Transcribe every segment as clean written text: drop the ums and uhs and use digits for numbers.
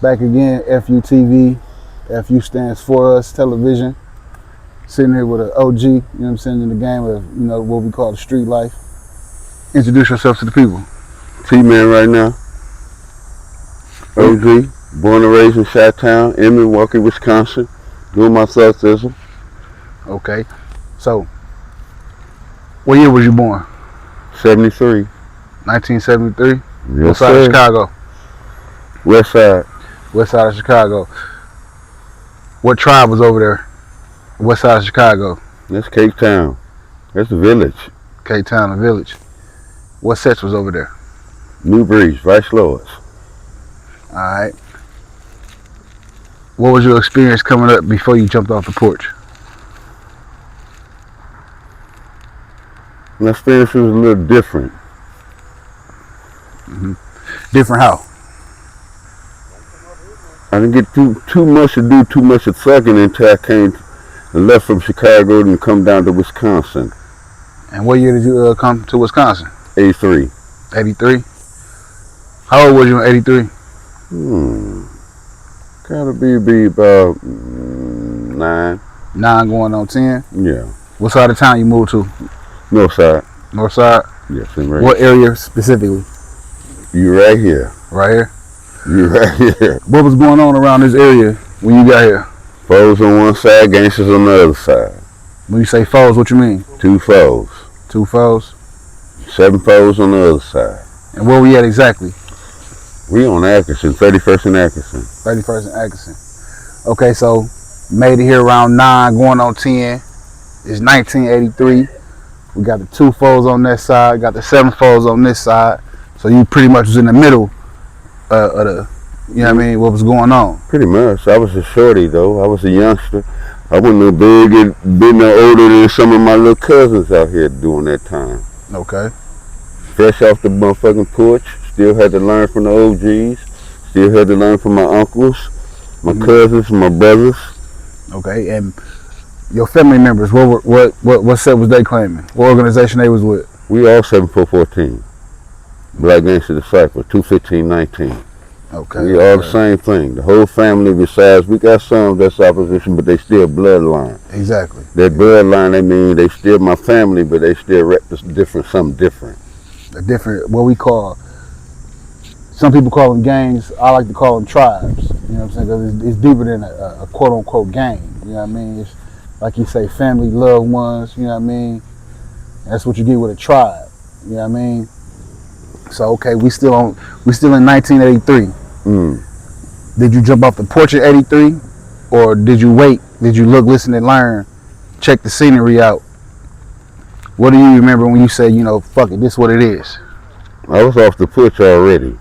Back again, FUTV. FU stands for us, television. Sitting here with an OG, you know what I'm saying, in the game of, what we call the street life. Introduce yourself to the people. T-Man right now. OG, born and raised in Chi-Town, in Milwaukee, Wisconsin. Doing my Southsism. Okay. So, what year was you born? 73. 1973? Yes, what side of Chicago? West side. West side of Chicago. What tribe was over there? West side of Chicago. That's Cape Town. That's the village. Cape Town, the village. What sets was over there? New Breeze, Vice Lords. Alright. What was your experience coming up before you jumped off the porch? My experience was a little different. Mm-hmm. Different how? I didn't get too much to do, too much of thugging until I came and left from Chicago and come down to Wisconsin. And what year did you come to Wisconsin? 83. 83? How old was you in 83? Gotta be about 9. 9 going on 10? Yeah. What side of town you moved to? North side. North side? Yes, I'm right. What area specifically? You right here. Right here? You right here. What was going on around this area when you got here? Foes on one side, gangsters on the other side. When you say foes, what you mean? 2 foes. 2 foes? 7 foes on the other side. And where we at exactly? We on Atkinson, 31st and Atkinson. 31st and Atkinson. Okay, so made it here around 9 going on 10. It's 1983. We got the 2 foes on that side, got the 7 foes on this side. So you pretty much was in the middle of the, what was going on? Pretty much. I was a shorty though. I was a youngster. I wasn't no big, been no older than some of my little cousins out here during that time. Okay. Fresh off the motherfucking porch. Still had to learn from the OGs. Still had to learn from my uncles, my cousins, my brothers. Okay, and your family members, what set was they claiming? What organization they was with? We all 7414. Black Gangster Disciple, 21519. Okay. We all the same thing. The whole family besides, we got some that's opposition, but they still bloodline. Exactly. That bloodline, they mean they still my family, but they still rep something different. A different, what we call, some people call them gangs, I like to call them tribes. You know what I'm saying? Because it's deeper than a quote-unquote gang. You know what I mean? It's like you say, family, loved ones, you know what I mean? That's what you get with a tribe. You know what I mean? So okay, we still in 1983. Did you jump off the porch at 83? Or did you wait? Did you look, listen, and learn? Check the scenery out? What do you remember when you say, fuck it, this is what it is? I was off the porch already.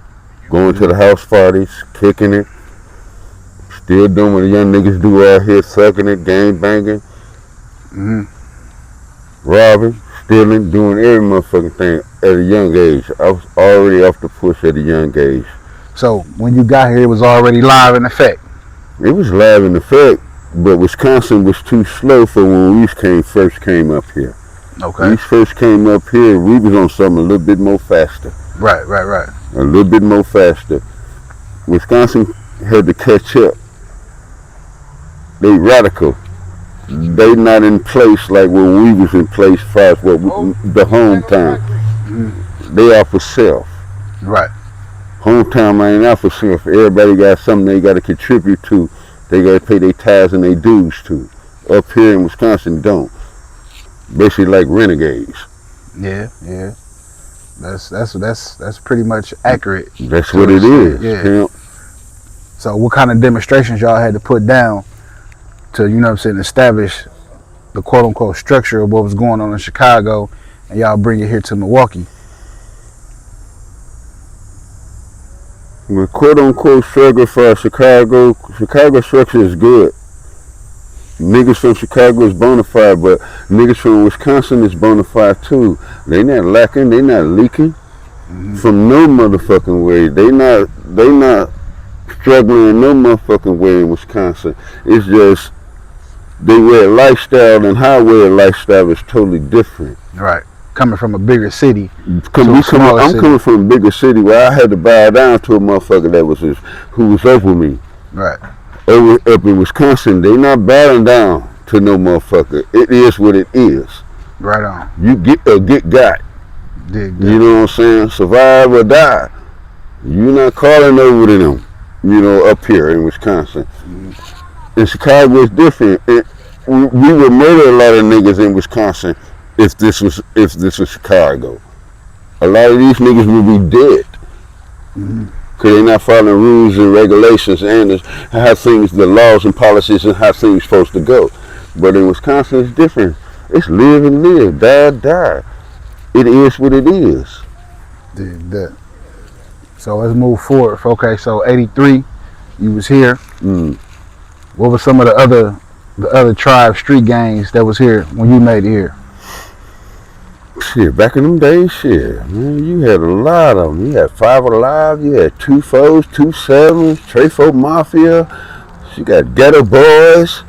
Going to the house parties, kicking it. Still doing what the young niggas do out here, sucking it, gang banging. Robbing, stealing, doing every motherfucking thing at a young age. I was already off the push at a young age. So when you got here, it was already live in effect? It was live in effect, but Wisconsin was too slow for when we first came up here. Okay. When we first came up here, we was on something a little bit more faster. Right. A little bit more faster. Wisconsin had to catch up. They radical. They not in place like when we was in place far as the hometown. They are for self. Right. Hometown ain't out for self. Everybody got something they got to contribute to. They got to pay their tithes and their dues to. Up here in Wisconsin, don't. Basically like renegades. Yeah. That's pretty much accurate. That's what it is. Yeah. Pimp. So what kind of demonstrations y'all had to put down to, establish the quote-unquote structure of what was going on in Chicago, and y'all bring it here to Milwaukee? The quote-unquote struggle for Chicago structure is good. Niggas from Chicago is bona fide, but niggas from Wisconsin is bona fide too. They not lacking, they not leaking from no motherfucking way. They not struggling in no motherfucking way in Wisconsin. It's just they wear lifestyle, and how wear lifestyle is totally different. Right. coming from a bigger city. I'm coming from a bigger city where I had to bow down to a motherfucker that was who was over me. Right. Up in Wisconsin, they not bowing down to no motherfucker. It is what it is. Right on. You get got. You know what I'm saying? Survive or die. You're not calling over to them. Up here in Wisconsin. In Chicago, it's different. We would murder a lot of niggas in Wisconsin if this was Chicago. A lot of these niggas would be dead. Because they're not following rules and regulations and how the laws and policies and how things supposed to go. But in Wisconsin, it's different. It's live and live, die. It is what it is. So let's move forward. Okay, so 83, you was here. What were some of the other tribe street gangs that was here when you made it here? Shit, back in them days, man, you had a lot of them. You had 5 Alive, you had 2 4s, 2 7s, Trefo Mafia. You got Ghetto Boys.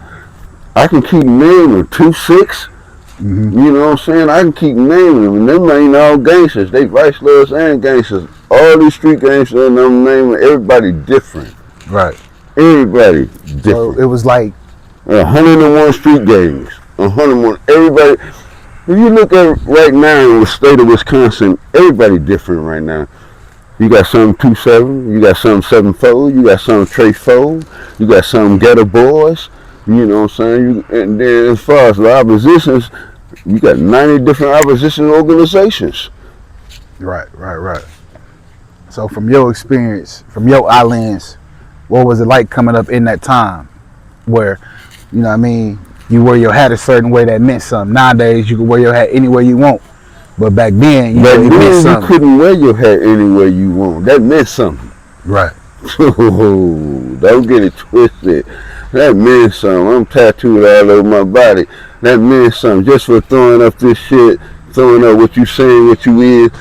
I can keep naming 2 6. You know what I'm saying? I can keep naming them, and them ain't all gangsters. They vice lords and gangsters. All these street gangsters, and I'm naming everybody different. Right. Everybody different. So it was like 101 street gangs. 101. Everybody. If you look at right now in the state of Wisconsin, everybody different right now. You got some 2-7, you got some 7-4, you got some Trefo, you got some Ghetto Boys. You know what I'm saying? And then as far as the oppositions, you got 90 different opposition organizations. Right. So from your experience, from your islands, what was it like coming up in that time where, you know what I mean, you wear your hat a certain way that meant something. Nowadays, you can wear your hat anywhere you want. But back then, it meant something. You couldn't wear your hat anywhere you want. That meant something. Right. Oh, don't get it twisted. That meant something. I'm tattooed all over my body. That meant something. Just for throwing up this shit, throwing up what you saying, what you is,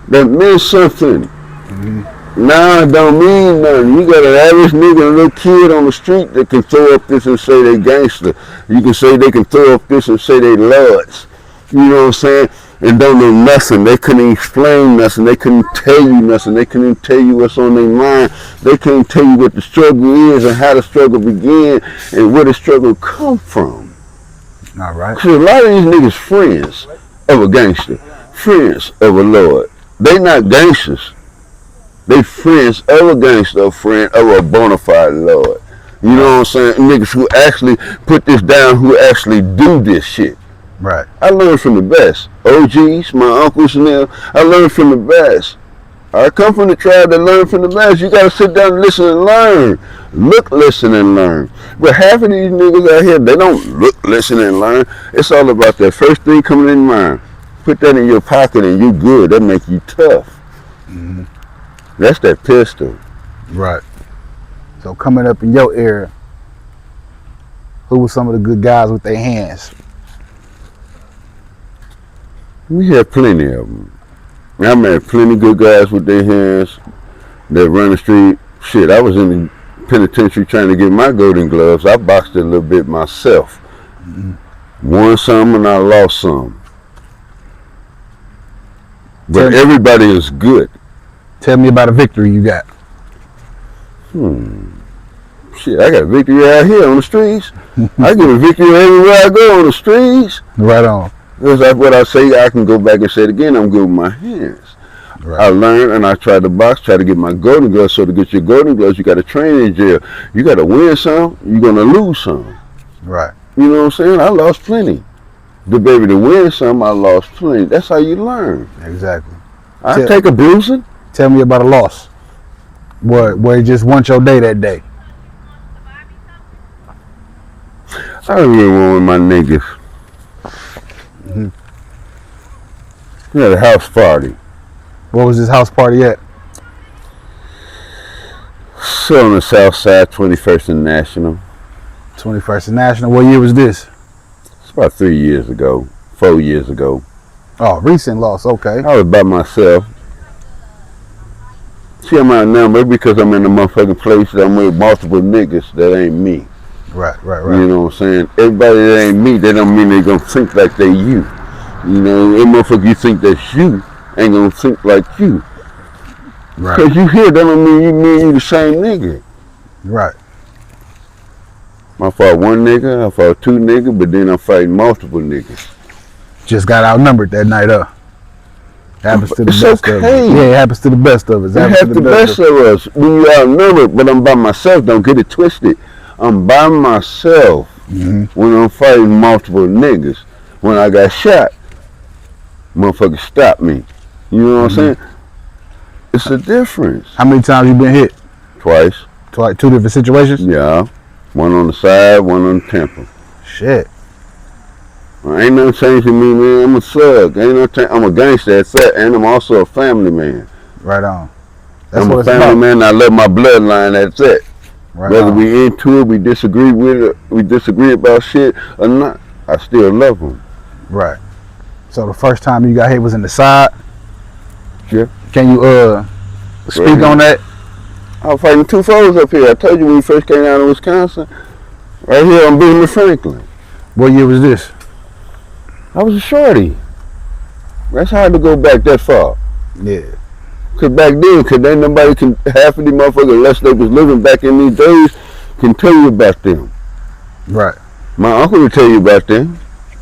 that meant something. Nah, it don't mean nothing. You got an average nigga, a little kid on the street that can throw up this and say they gangster. You can say they can throw up this and say they lords. You know what I'm saying? And don't know nothing. They couldn't explain nothing. They couldn't tell you nothing. They couldn't tell you what's on their mind. They couldn't tell you what the struggle is and how the struggle began and where the struggle come from. All right. Cause a lot of these niggas friends of a gangster, friends of a lord. They not gangsters. They friends of a gangster, a friend of a bona fide lord. You know what I'm saying? Niggas who actually put this down, who actually do this shit. Right. I learned from the best. OGs, my uncles and them, I learned from the best. I come from the tribe that learned from the best. You gotta sit down and listen and learn. Look, listen, and learn. But half of these niggas out here, they don't look, listen, and learn. It's all about that first thing coming in mind. Put that in your pocket and you good. That make you tough. That's that pistol. Right. So coming up in your era, who were some of the good guys with their hands? We had plenty of them. I met plenty good guys with their hands that run the street. Shit, I was in the penitentiary trying to get my golden gloves. I boxed it a little bit myself. Won some and I lost some. But everybody is good. Tell me about a victory you got. Shit, I got a victory out here on the streets. I get a victory everywhere I go on the streets. Right on. Because that's what I say. I can go back and say it again. I'm good with my hands. Right. I learned and I tried to box, try to get my golden gloves. So to get your golden gloves, you got to train in jail. You got to win some, you're going to lose some. Right. You know what I'm saying? I lost plenty. To win some, I lost plenty. That's how you learn. Exactly. I take a bruising. Tell me about a loss. Where it just won your day that day. I remember one with my niggas. We had a house party. What was this house party at? So on the south side, 21st and National. 21st and National. What year was this? It's about 3 years ago, 4 years ago. Oh, recent loss. Okay. I was by myself. See, I'm outnumbered because I'm in the motherfucking place that I'm with multiple niggas that ain't me. Right. You know what I'm saying? Everybody that ain't me, that don't mean they gonna think like they you. You know, that motherfucker you think that's you ain't gonna think like you. Right. Cause you here, that don't mean you the same nigga. Right. I fought one nigga, I fought two niggas, but then I'm fighting multiple niggas. Just got outnumbered that night, Happens to the It's best okay. of us. Yeah, it happens to the best of us. It happens to the best of us. When you outnumbered, but I'm by myself, don't get it twisted. I'm by myself when I'm fighting multiple niggas. When I got shot, motherfucker stopped me. You know what I'm saying? It's a difference. How many times you been hit? Twice. Two different situations? Yeah. One on the side, one on the temple. Shit. Ain't nothing changing me, man. I'm a slug. I'm a gangster at that, and I'm also a family man. Right on. That's I'm what a it's family about. man, and I love my bloodline at that. Right Whether on. we into it, we disagree with it, we disagree about shit or not, I still love them. Right. So the first time you got hit was in the side? Yeah. Can you speak on that? I was fighting two foes up here. I told you when we first came out of Wisconsin. Right here on Benjamin Franklin. What year was this? I was a shorty. That's hard to go back that far. Yeah. Cause back then, ain't nobody can, half of these motherfuckers, unless they was living back in these days, can tell you about them. Right. My uncle will tell you about them.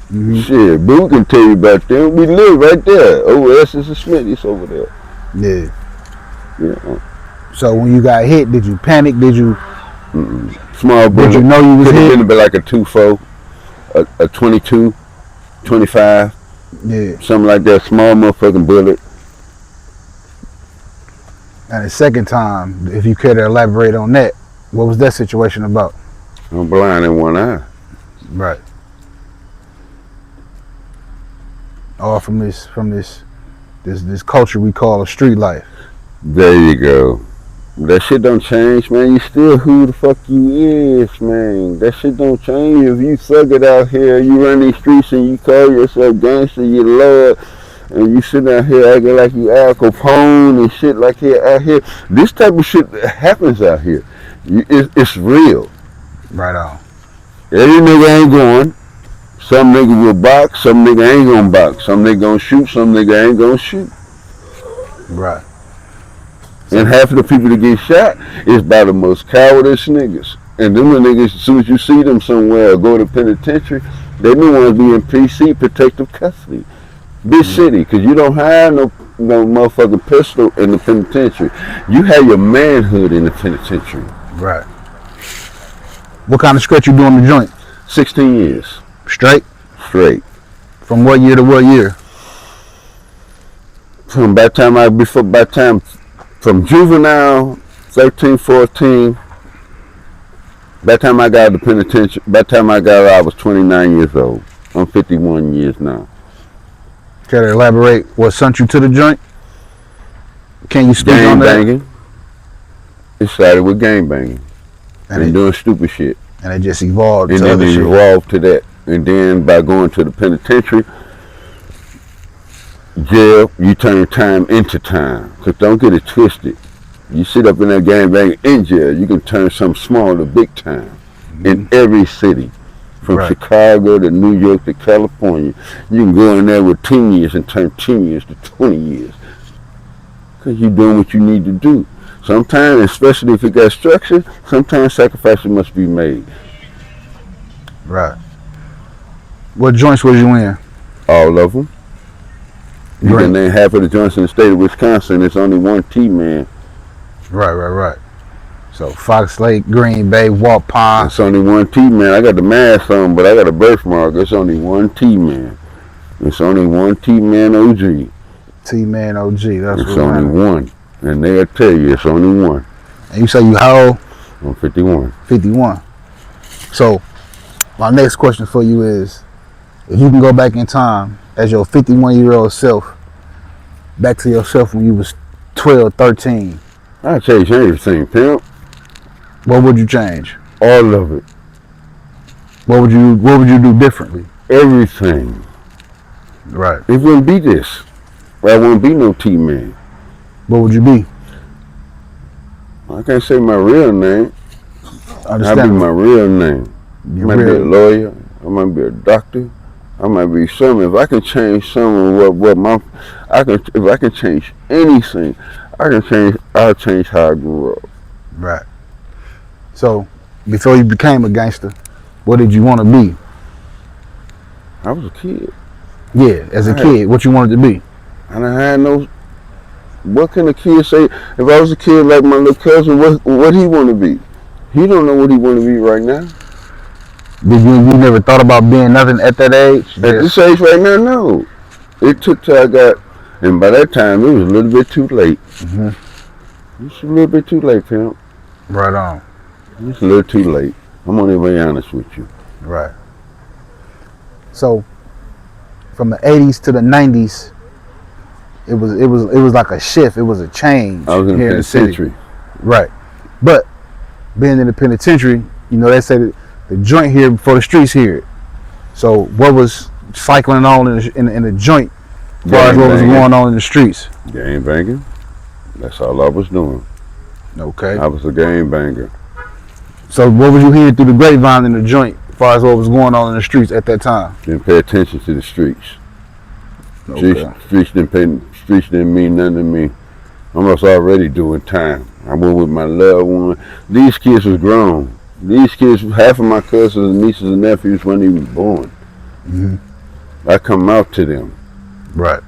Shit, Boo can tell you about them. We live right there. Over Essex and Smitty's over there. Yeah. Yeah. So when you got hit, did you panic? Did you? Small bullet. Did you know you was Could hit? have been like a 2-4, a 22, 25. Yeah. Something like that. Small motherfucking bullet. And the second time, if you care to elaborate on that, what was that situation about? I'm blind in one eye. Right. All from this culture we call a street life. There you go. That shit don't change, man. You still who the fuck you is, man. That shit don't change. If you thug it out here, you run these streets and you call yourself gangster, you lord, and you sit out here acting like you Al Capone and shit like here out here. This type of shit happens out here. It's real. Right on. Every nigga ain't going. Some nigga will box, some nigga ain't gonna box. Some nigga gonna shoot, some nigga ain't gonna shoot. Right. And half of the people that get shot is by the most cowardice niggas. And them the niggas, as soon as you see them somewhere or go to penitentiary, they the ones be in PC, protective custody. Big city, because you don't have no motherfucking pistol in the penitentiary. You have your manhood in the penitentiary. Right. What kind of scratch you do on the joint? 16 years. Straight? Straight. From what year to what year? From from juvenile, 13, 14, by the time I got out of the penitentiary, by the time I got out, I was 29 years old. I'm 51 years now. Can you elaborate what sent you to the joint? Can you speak Gang on that? banging. It started with gang banging and doing stupid shit. And it just evolved and to then other it shit. evolved to that. And then by going to the penitentiary, jail, you turn time into time. Because don't get it twisted. You sit up in that gang bang in jail, you can turn something small to big time. In every city. From Chicago to New York to California. You can go in there with 10 years and turn 10 years to 20 years. Because you're doing what you need to do. Sometimes, especially if it got structure, sometimes sacrifices must be made. Right. What joints was you in? All of them. You can name half of the joints in the state of Wisconsin. There's only one T-man. Right. So Fox Lake, Green Bay, Walt Pond. It's only one T-man. I got the mask on, but I got a birthmark. It's only one T-man. It's only one T-man OG. T-man OG. That's it's only one. And they'll tell you it's only one. And you say you how old? I'm 51. 51. So my next question for you is, if you can go back in time as your 51-year-old self, back to yourself when you was 12, 13. I'd change everything, pimp. What would you change? All of it. What would you do differently? Everything. Right. It wouldn't be this. I wouldn't be no T-man. What would you be? I can't say my real name. I'd be my real name. I might be a lawyer. I might be a doctor. I might be something. If I can change some of if I can change anything, I'll change how I grew up. Right. So, before you became a gangster, what did you want to be? I was a kid. Yeah, as a kid, what you wanted to be? And I had no. What can a kid say? If I was a kid like my little cousin, what he want to be? He don't know what he want to be right now. Did you never thought about being nothing at that age? At this age right now, no. It took till I got, and by that time it was a little bit too late. Mm-hmm. It's a little bit too late, pimp. Right on. It's a little too late. I'm gonna be honest with you. Right. So, from the 80s to the 90s, it was like a shift. It was a change. I was in the penitentiary. Right. But being in the penitentiary, you know, they say that the joint here before the streets here. So what was cycling on in the joint as far as what was going on in the streets? Gang banging. That's all I was doing. Okay. I was a gang banger. So what was you hearing through the grapevine in the joint as far as what was going on in the streets at that time? Didn't pay attention to the streets. Okay. Streets didn't mean nothing to me. I was already doing time. I went with my loved one. These kids was grown. These kids, half of my cousins and nieces and nephews when he was born. Mm-hmm. I come out to them. Right.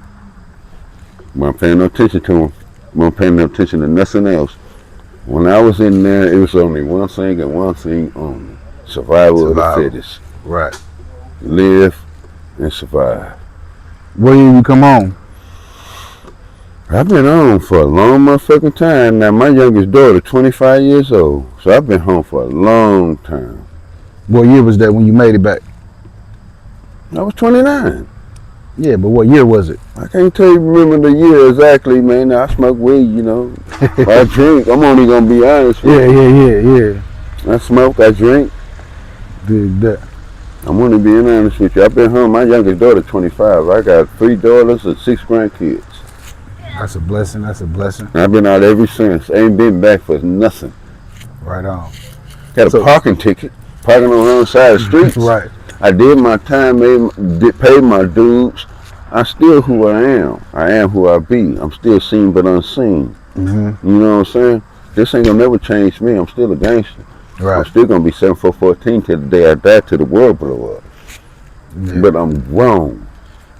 Wasn't paying no attention to them. Wasn't paying no attention to nothing else. When I was in there, it was only one thing and one thing only. Survival of the fittest. Right. Live and survive. When did you come home? I've been home for a long motherfucking time. Now, my youngest daughter, 25 years old. So I've been home for a long time. What year was that when you made it back? I was 29. Yeah, but what year was it? I can't remember the year exactly, man. I smoke weed, you know. I drink. I'm only going to be honest with you. Yeah. I smoke, I drink. Did that. I'm only being honest with you. I've been home. My youngest daughter, 25. I got 3 daughters and 6 grandkids. That's a blessing. I've been out ever since. Ain't been back for nothing. Right on. Got a parking ticket. Parking on the wrong side of the streets. Right. I did my time, paid my dues. I'm still who I am. I am who I be. I'm still seen but unseen. Mm-hmm. You know what I'm saying? This ain't gonna never change me. I'm still a gangster. Right. I'm still gonna be 7414 till the day I die, till the world blow up. Yeah. But I'm grown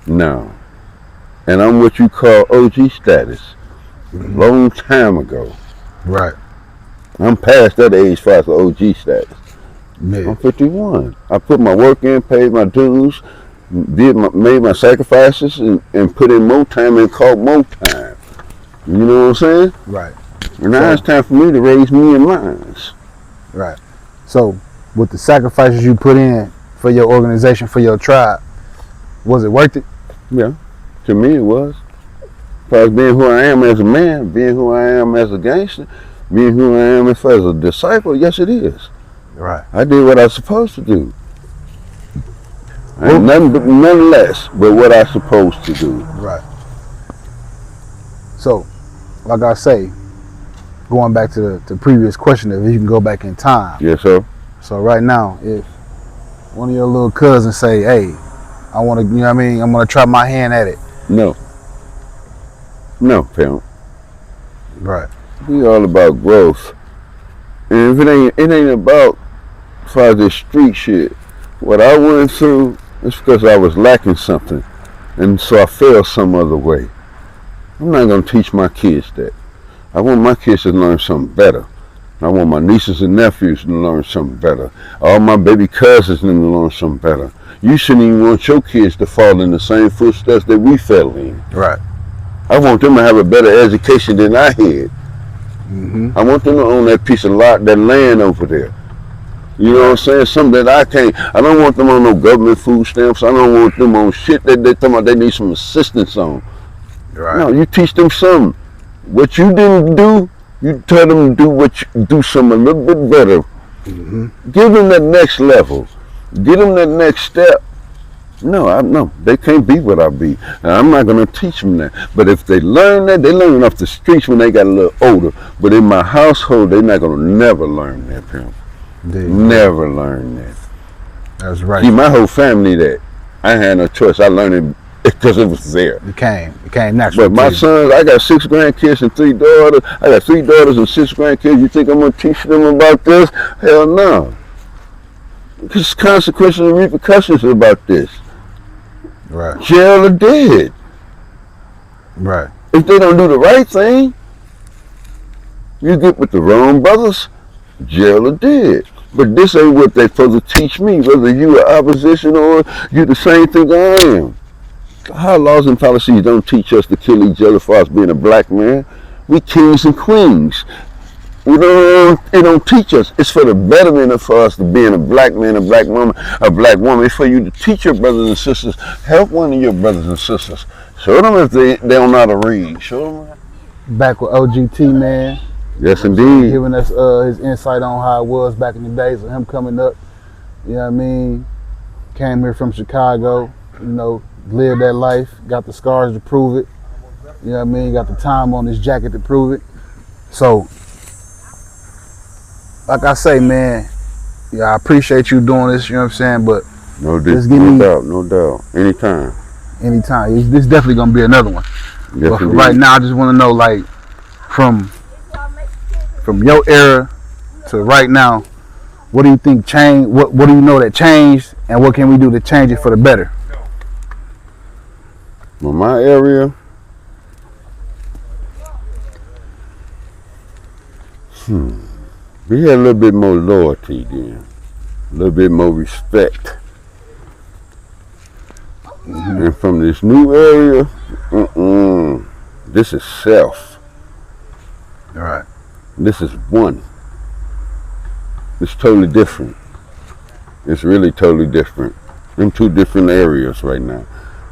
now. And I'm what you call OG status. Mm-hmm. Long time ago. Right. I'm past that age as far as the OG status. Yeah. I'm 51. I put my work in, paid my dues, made my sacrifices, and put in more time and called more time. You know what I'm saying? Right. And now it's time for me to raise me and mine. Right. So, with the sacrifices you put in for your organization, for your tribe, was it worth it? Yeah. To me it was. As far as being who I am as a man, being who I am as a gangster, being who I am as a disciple, yes it is. Right. I did what I was supposed to do. Ain't nothing less but what I was supposed to do. Right. So, like I say, going back to the previous question, if you can go back in time. Yes, sir. So right now, if one of your little cousins say, hey, I want to, you know what I mean, I'm going to try my hand at it. No, pimp. Right. We all about growth. And if it ain't about as far as this street shit. What I went through is because I was lacking something. And so I failed some other way. I'm not gonna teach my kids that. I want my kids to learn something better. I want my nieces and nephews to learn something better. All my baby cousins to learn something better. You shouldn't even want your kids to fall in the same footsteps that we fell in. Right. I want them to have a better education than I had. Mm-hmm. I want them to own that piece of that land over there. You know what I'm saying? Something that I can't. I don't want them on no government food stamps. I don't want them on shit that they talking about they need some assistance on. Right. No, you teach them something. What you didn't do, you tell them to do something a little bit better. Mm-hmm. Give them that next level. Give them that next step. No, they can't be what I be. And I'm not gonna teach them that. But if they learn that, they learn off the streets when they got a little older. But in my household, they're not gonna never learn that, pimp. Never learn that. That's right. See, my whole family that. I had no choice. I learned it because it was there. It came natural. But my sons, I got 6 grandkids and 3 daughters. I got 3 daughters and 6 grandkids. You think I'm gonna teach them about this? Hell no. There's consequences and repercussions about this. Right. Jail or dead. Right. If they don't do the right thing, you get with the wrong brothers, jail or dead. But this ain't what they're supposed to teach me, whether you are opposition or you the same thing I am. Our laws and policies don't teach us to kill each other for us being a black man. We kings and queens. It don't teach us. It's for the betterment of us to being a black man, a black woman, a black woman. It's for you to teach your brothers and sisters. Help one of your brothers and sisters. Show them if they don't know how to read. Show them. Back with OGT, man. Yes, indeed. Giving us his insight on how it was back in the days of him coming up. You know what I mean? Came here from Chicago, you know, lived that life, got the scars to prove it. You know what I mean? Got the time on his jacket to prove it. So, like I say, man, yeah, I appreciate you doing this, you know what I'm saying? But no doubt. Anytime. This definitely gonna be another one. Yes, but right now, I just want to know, like, from your era to right now, what do you think changed? What do you know that changed, and what can we do to change it for the better? Well, my area, we had a little bit more loyalty then, a little bit more respect. And from this new area, this is self. All right. This is one. It's totally different. It's really totally different. Them 2 different areas right now.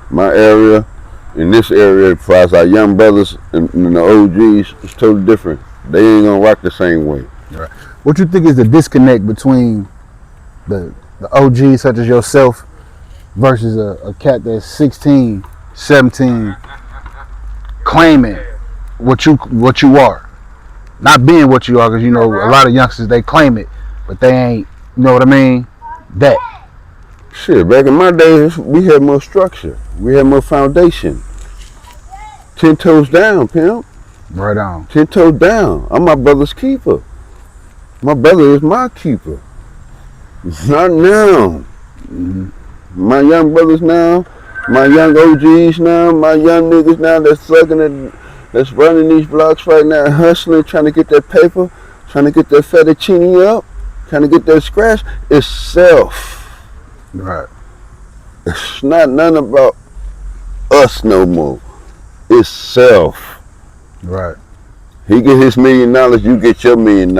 My area, in this area, as far as our young brothers and the OGs, it's totally different. They ain't gonna rock the same way. Right. What you think is the disconnect between the OGs such as yourself versus a cat that's 16, 17, claiming what you are? Not being what you are, because you know a lot of youngsters, they claim it, but they ain't, you know what I mean? That. Shit, back in my days, we had more structure. We had more foundation. 10 toes down, pimp. Right on. 10 toes down. I'm my brother's keeper. My brother is my keeper. Not now. Mm-hmm. My young brothers now, my young OGs now, my young niggas now that's sucking it, that's running these blocks right now, hustling, trying to get that paper, trying to get that fettuccine up, trying to get that scratch. It's self. Right. It's not none about us no more. It's self. Right. He get his $1 million, you get your $1 million.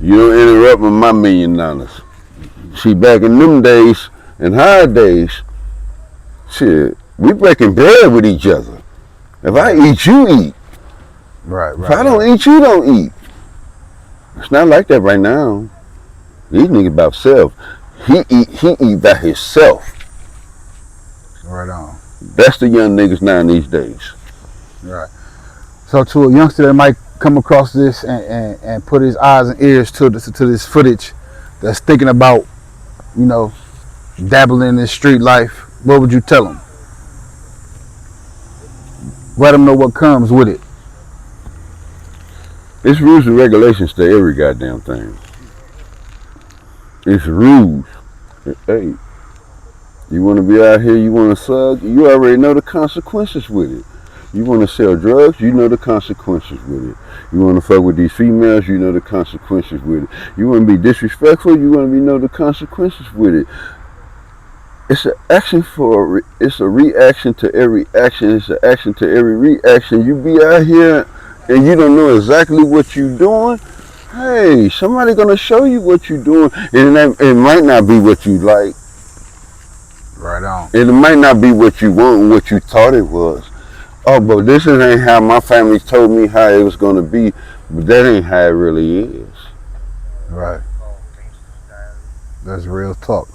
You don't interrupt with my $1 million. See, back in them days, in hard days, shit, we breaking bread with each other. If I eat, you eat. Right. If I don't eat, you don't eat. It's not like that right now. These niggas about self. He eat by himself. Right on. That's the young niggas now these days. Right. So to a youngster that might come across this and put his eyes and ears to this footage, that's thinking about, you know, dabbling in this street life, what would you tell them? Let them know what comes with it. It's rules and regulations to every goddamn thing. It's rules. Hey, you want to be out here, you want to sug, you already know the consequences with it. You want to sell drugs, you know the consequences with it. You want to fuck with these females, you know the consequences with it. You want to be disrespectful, you want to know the consequences with it. It's an action it's a reaction to every action. It's an action to every reaction. You be out here and you don't know exactly what you're doing. Hey, somebody gonna show you what you're doing, and it might not be what you like. Right on. And it might not be what you want and what you thought it was. Oh, but this ain't how my family told me how it was gonna be. But that ain't how it really is. Right. That's real talk.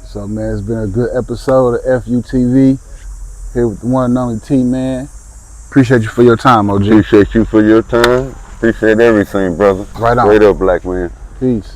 So, man, it's been a good episode of FUTV. Here with the one and only T-Man. Appreciate you for your time, OG. Appreciate you for your time. Appreciate everything, brother. Right on. Straight up, black man. Peace.